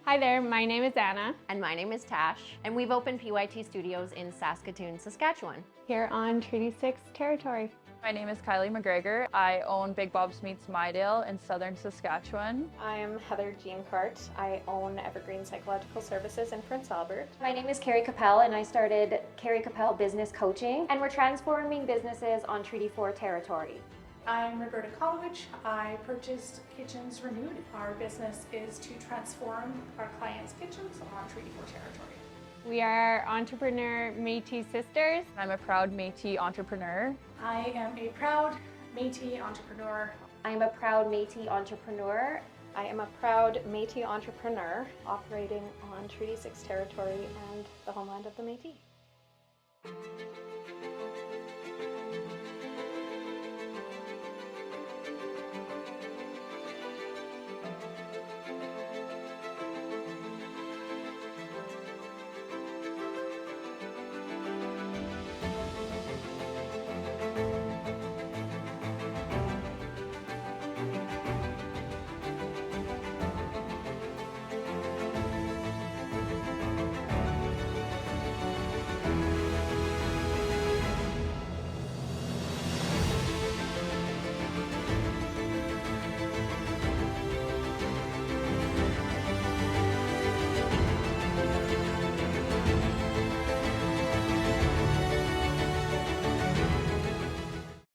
Hi there, my name is Anna. And my name is Tash, and we've opened PYT Studios in Saskatoon, Saskatchewan. Here on Treaty 6 territory. My name is Kylie McGregor. I own Big Bob's Meats Mydale in southern Saskatchewan. I'm Heather Jean Cart. I own Evergreen Psychological Services in Prince Albert. My name is Carrie Capel and I started Carrie Capel Business Coaching, and we're transforming businesses on Treaty 4 territory. I'm Roberta Kolowich. I purchased Kitchens Renewed. Our business is to transform our clients' kitchens on Treaty 4 territory. We are entrepreneur Métis sisters. I'm a proud Métis entrepreneur. I am a proud Métis entrepreneur. I am a proud Métis entrepreneur. I am a proud Métis entrepreneur operating on Treaty 6 territory and the homeland of the Métis.